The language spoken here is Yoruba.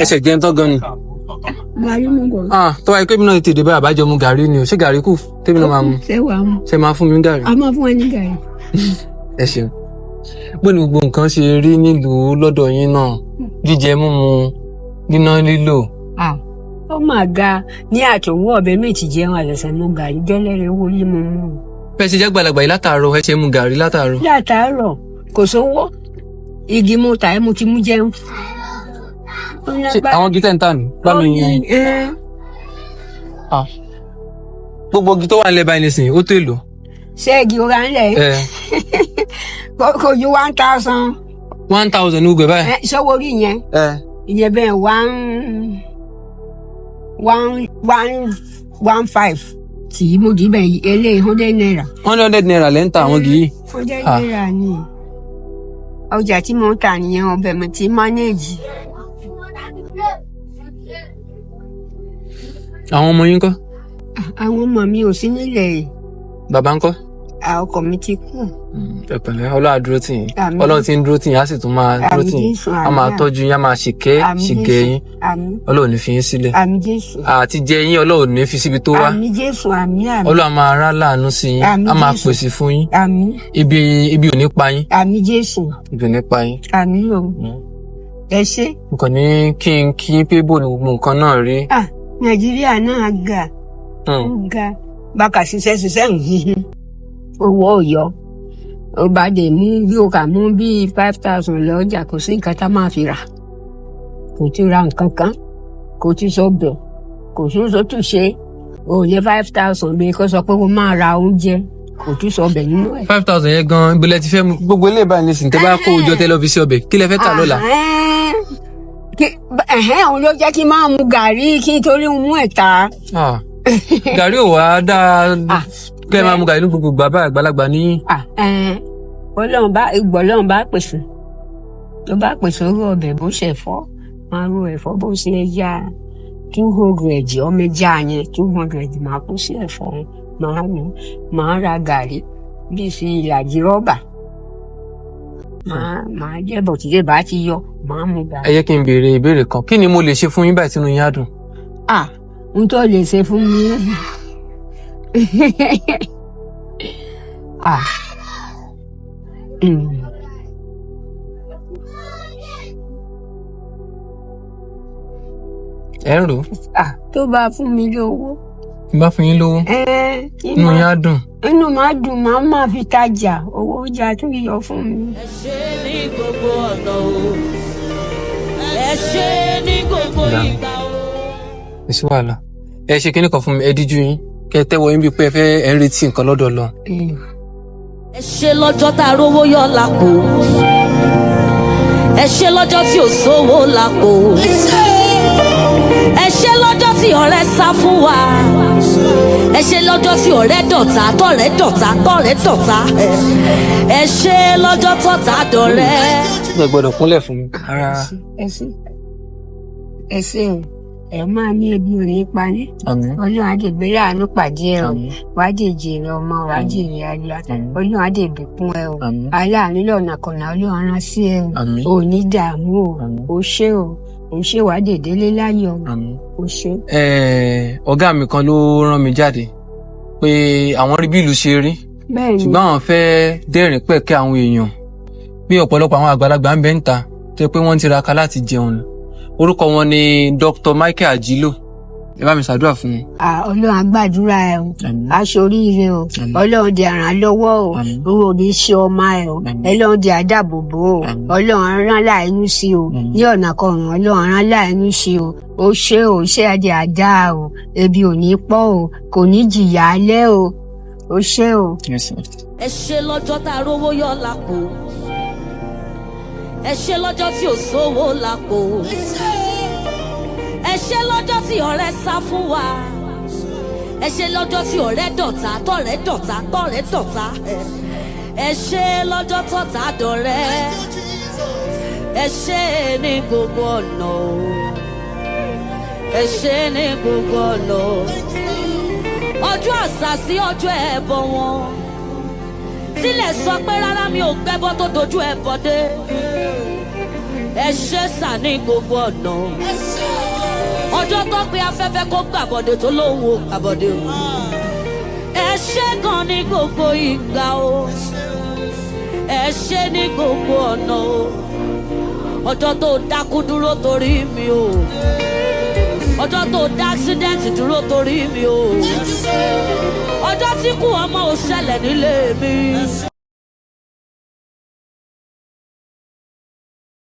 ẹsẹ̀ jẹun tó gan ni. Gàrí mú bọ̀. Tó wáyé pé mi náà tètè bá àbájọ mu gàrí ni o, ṣé gàrí kù tèmi náà máa mu? Ṣé wàá mu? Ṣé máa fún mi gàrí? A máa fún ẹ ní gàrí. Ẹ ṣeun. Bó ni gbogbo nǹkan ṣe rí nílùú lọ́dọ̀ yín náà? Jíjẹ mímu, níná lílò. Ó mà ga ní àtòwọ́ ọbẹ̀ méjì jẹun àṣẹ̀ṣẹ̀ mu gàrí jẹ́lẹ́rẹ́ owó yìí mo mú. Bẹ́ẹ̀ ṣe jẹ́ gbàlagbà yìí látàárọ̀ ẹ ṣe mu gàrí látàárọ̀. Látàárọ̀ kò sówó. Igi mo tà ẹ́ mo ti mú jẹun. Ṣé àwọn igi tẹ́ǹtà ni? Bá mi yin. Gbogbo igi tó wà nílẹ̀ báyìí nísìnyí, ó tó èlò? Ṣé igi ora ń lẹ̀? Kò ju 1,000. 1,000 ní gbogbo ẹ̀ báyìí? Ṣọ́wọ́ orí yẹn? Ìyẹn bẹ́ẹ̀ 1,500 tí mo dì bẹ́ẹ̀ eléyìí 100 naira. 100 naira lẹ́ ń ta àwọn igi yìí? 100 naira ni. Ọjà tí mo ń tà nìyẹn ọbẹ̀ mi ti mánéèjì. Àwọn ọmọ yín ńkọ́? Àwọn ọmọ mi ò sí nílẹ̀. Bàbá ńkọ́? Ọkọ mi ti kú. Ẹ pẹ̀lẹ́, Ọlọ́run á dúró tì yín. Ọlọ́run tí ń dúró tì yín á sì tún máa dúró tì yín. A máa tọ́jú yín, a máa ṣìkẹ́ yín. Ọlọ́run ní fi yín sílẹ̀. Àti jẹ yín Ọlọ́run ní fi síbi tó wá. Ọlọ́run á máa rán láàánú sí yín. A máa pèsè fún yín. Ibi ò ní pa yín. Ibi ò ní pa yín. Ẹ ṣé. Nǹkan ní kí pé bò ní gbogbo nǹkan náà rí. Nàìjíríà náà ga. Ó ga. Bákà ṣiṣẹ́ ń owó ọ̀yọ́. Ó bá dé mú bí o kà mú bí 5,000 lọ́jà kò sí nǹkan tá máa fi rà. Kò tí ra nǹkan kan. Kò tí sọ́bẹ̀. Kò tí sọ́tún ṣe. O ní 5,000 bí kò sọ pé o máa ra oúnjẹ. Kò tí sọ́bẹ̀ nínú ẹ̀. 5,000 yẹn gan ibi lẹ ti fẹ́ mu gbogbo ilé ìbáni nísìnyí tẹ́ bá kó ojọ tẹ́lẹ̀ fi sí ọbẹ̀ kí lẹ fẹ́ tà lọ́la. Òun ló jẹ́ kí n máa mu gàrí kí n torí mú ẹ̀ ta. Gàrí ò wá dáa kẹ́ ẹ máa mu gàrí ní gbogbo bàbá àgbàlagbà ní. Ọlọ́run bá pèsè. Tó bá pèsè owó ọbẹ̀ bó ṣe ẹ̀fọ́. Máa ro ẹ̀fọ́ bó ṣe ẹja 200 ọmọ ẹja yẹn 200 máa kó sí ẹ̀fọ́ máa ra gàrí bí fi ìlàjì rọ́bà. Màá jẹ́ bọ̀ tí bá ti yọ màá mu gàrí. Ẹ yẹ kí n béèrè ìbéèrè kan kí ni mo lè ṣe fún yín báyìí tínú yín á dùn. N tó lè ṣe fún mi. Ẹ ń rò? Tó bá fún mi lówó. Tí bá fún yín lówó. Inú yín á dùn. Inú máa dùn máa fi tajà owó ọjà tó yọ fún mi. Ẹ ṣé ní gbogbo ọ̀nà o. Ẹ ṣé ní gbogbo ìgbà o. Ẹ sí wàhálà. Ẹ ṣe kíní kan fún mi, ẹ díjú yín. Kẹ́ tẹ́wọ́ yín bí pé ẹ ń retí nǹkan lọ́dọ̀ Ọlọ́run. Ẹ ṣé lọ́jọ́ tá a rówó yọ lápò. Ẹ ṣé lọ́jọ́ tí ò sówó lápò. Ẹ ṣé lọ́jọ́ tí ọ̀rẹ́ sá fún wa. Ẹ ṣé lọ́jọ́ tí ọ̀rẹ́ dọ̀tá tọ̀rẹ́ dọ̀tá. Ẹ ṣé lọ́jọ́ tọ̀tá dọ̀rẹ́. Ẹ gbọ́dọ̀ kúnlẹ̀ fún mi. Ẹ ṣé o. Ẹ máa ní ebi ò ní pa ní. Ọlọ́run àdègbè láàánú pàdé ẹ o. Wàá jèjì rẹ ọmọ wàá jèrè aya. Ọlọ́run àdègbè kún ẹ o. Aláàánú lọ́nà kọ̀nà Ọlọ́run rán sí ẹ o. Ò ní dààmú o. O ṣé o. O ṣé wàá dèdélé láyọ̀ o. O ṣé. Ọ̀gá mi kan ló rán mi jáde pé àwọn rí bí ìlú ṣe rí. Ṣùgbọ́n àwọn fẹ́ dẹ́rìn pẹ̀kẹ́ àwọn èèyàn. Bí ọ̀pọ̀lọpọ̀ àwọn àgbàlagbà ń bẹ ń ta tó yẹ pé wọ́n ń tiraka láti jẹun. Orúkọ wọn ni Dr. Michael Ajilo. Ẹ bá mi ṣàdúrà fún mi. Ọlọ́run á gbàdúrà ẹ o. Aṣoríire o. Ọlọ́run di àràn lọ́wọ́ o. Owó ní ṣe ọmọ ẹ o. Ọlọ́run di àdàbòbò o. Ọlọ́run rán láìnú sí o. Ní ọ̀nà kọrùn Ọlọ́run rán láìnú sí o. O ṣé o, ṣé adé àdá o. Ebi ò ní pọ̀ o. Kò ní jìyà alẹ́ o. O ṣé o. Ẹ ṣé lọ́jọ́ tá a rówó yọ lápò. Ẹ ṣé lọ́jọ́ tí ò sówó lápò. Ẹ ṣé lọ́jọ́ tí ọ̀rẹ́ sá fún wa. Ẹ ṣé lọ́jọ́ tí ọ̀rẹ́ dọ̀tá tọ̀rẹ́ dọ̀tá. Ẹ ṣé lọ́jọ́ tọ̀tá dọ̀rẹ́. Ẹ ṣé ní gbogbo ọ̀nà o. Ẹ ṣé ní gbogbo ọ̀nà o. Ọjọ́ àṣà sí ọjọ́ ẹbọ wọn. Tílẹ̀ sọ pé rárá mi ò gbẹ́bọ tó dojú ẹbọ dé. ẹ ṣé sà ní gbogbo ọ̀nà. Ọjọ́ tó gbé afẹ́fẹ́ kó gbàbọ̀dé tó lóhùn ó gbàbọ̀dé o. Ẹ ṣé gan ní gbogbo ìgbà o. Ẹ ṣé ní gbogbo ọ̀nà o. Ọjọ́ tó dákú dúró torí mi o. Ọjọ́ tó dá accident dúró torí mi o. Ọjọ́ tí kú ọmọ ò ṣẹlẹ̀ nílé mi.